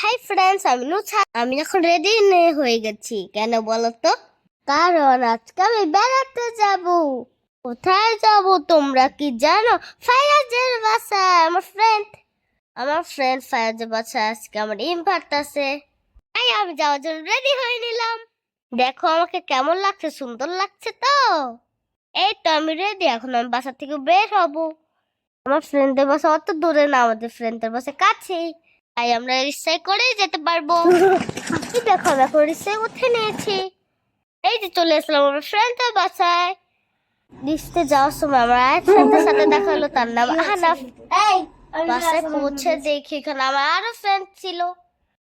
Hi friends, আমি নুছা। আমি এখন রেডি হয়ে গেছি। কেন বলো তো? কারণ আজকে আমি বেড়াতে যাব। কোথায় যাব তোমরা কি জানো? ফায়াজের বাসায়। আমার ফ্রেন্ড ফায়াজের বাসায় আজকে আমার ইনভাইট আছে। তাই আমি যাওয়ার জন্য রেডি হয়ে নিলাম। দেখো আমাকে কেমন লাগছে, সুন্দর লাগছে তো? এই তো আমি রেডি। এখন আমি বাসা থেকে বের হব। আমার ফ্রেন্ডের বাসা অত দূরে না, আমাদের ফ্রেন্ডের বাসা কাছেই। তাই আমরা রিক্সায় করে যেতে পারবো। এই দেখো আমি এখন রিক্সায় উঠে নিয়েছি। এই যে চলে আসলাম আমার ফ্রেন্ডের বাসায়। রিক্সায় যাওয়ার সময় আমার এক ফ্রেন্ডের সাথে দেখা হলো, তার নাম আহনাফ। বাসায় পৌঁছে দেখি এখানে আমার আরো ফ্রেন্ড ছিল।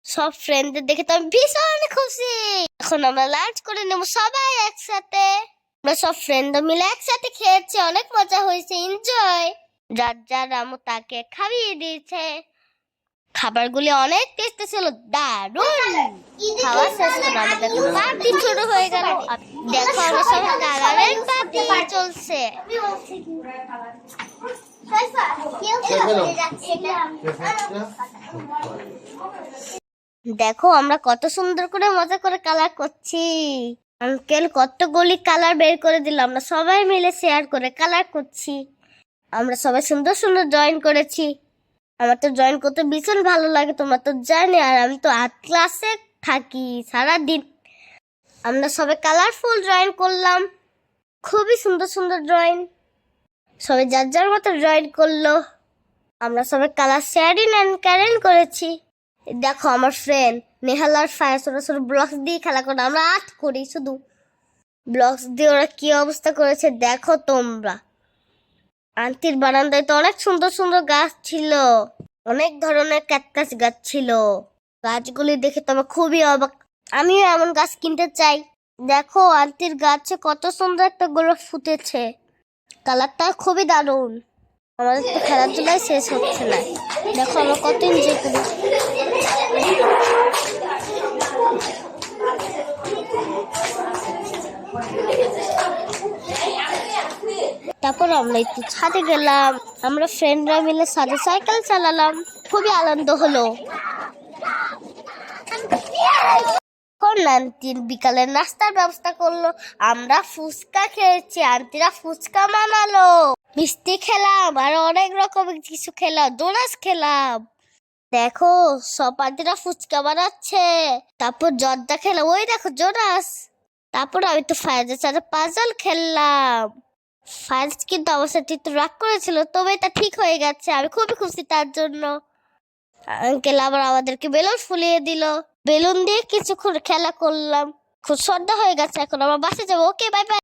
সব ফ্রেন্ডদের দেখে তো আমি ভীষণ খুশি। এখন আমরা লাঞ্চ করে নেবো সবাই একসাথে। আমরা সব ফ্রেন্ড মিলে একসাথে খেয়েছি, অনেক মজা হয়েছে, এনজয়। যার যার আম্মু তাকে খাইয়ে দিয়েছে। খাবারগুলি অনেক টেস্টি ছিল, দারুণ। খাওয়া শেষ করে আমাদের পার্টি শুরু হয়ে গেল। দেখো আমরা সবাই কালারের পার্টি চলছে। দেখো আমরা কত সুন্দর করে মজা করে কালার করছি। আঙ্কেল কতগুলি কালার বের করে দিল, আমরা সবাই মিলে শেয়ার করে কালার করছি। আমরা সবাই সুন্দর সুন্দর জয়েন করেছি। আমার তো জয়েন করতে ভীষণ ভালো লাগে, তোমরা তো জানি। আর আমি তো আর্ট ক্লাসে থাকি সারাদিন। আমরা সবাই কালারফুল ড্রয়িং করলাম, খুবই সুন্দর সুন্দর ড্রয়িং। সবাই যার যার মতো ড্রয়িং করলো। আমরা সবাই কালার শেয়ারিং অ্যান্ড ক্যারেন করেছি। দেখো আমার ফ্রেন্ড নেহালার ফায়ার ছোট ছোট ব্লকস দিয়ে খেলা করে, আমরা আর্ট করি শুধু। ব্লকস দিয়ে ওরা কি অবস্থা করেছে দেখো তোমরা। আন্টির বারান্দায় তো অনেক সুন্দর সুন্দর গাছ ছিল, অনেক ধরনের ক্যাকটাস গাছ ছিল। গাছগুলি দেখে তো আমার খুবই অবাক। আমিও এমন গাছ কিনতে চাই। দেখো আন্টির গাছে কত সুন্দর একটা গোলাপ ফুটেছে, কালারটা খুবই দারুণ। আমাদের তো খেলাধুলাই শেষ হচ্ছে না। দেখো আমরা কত এনজয় করি। তারপর আমরা একটু ছাদে গেলাম। আমরা ফ্রেন্ডরা মিলে ছাদে সাইকেল চালালাম, খুবই আনন্দ হলো। আন্টির বিকালে নাস্তার ব্যবস্থা করলো। আমরা ফুচকা খেয়েছি, আন্টিরা ফুচকা বানালো, মিষ্টি খেলাম, আর অনেক রকমের কিছু খেলাম, ডোনাস খেলাম। দেখো সব আন্টিরা ফুচকা বানাচ্ছে। তারপর জর্দা খেলাম, ওই দেখো জোনাস। তারপর আমি তো ফায়াজের সাথে পাজল খেললাম। ফায়াজ কিন্তু আমার সাথে একটু রাগ করেছিল, তবে এটা ঠিক হয়ে গেছে, আমি খুবই খুশি তার জন্য। আঙ্কেল আবার আমাদেরকে বেলুন ফুলিয়ে দিল। বেলুন দিয়ে কিছুক্ষণ খেলা করলাম, খুব সন্ধ্যা হয়ে গেছে, এখন আমার বাসে যাবো। Okay bye bye.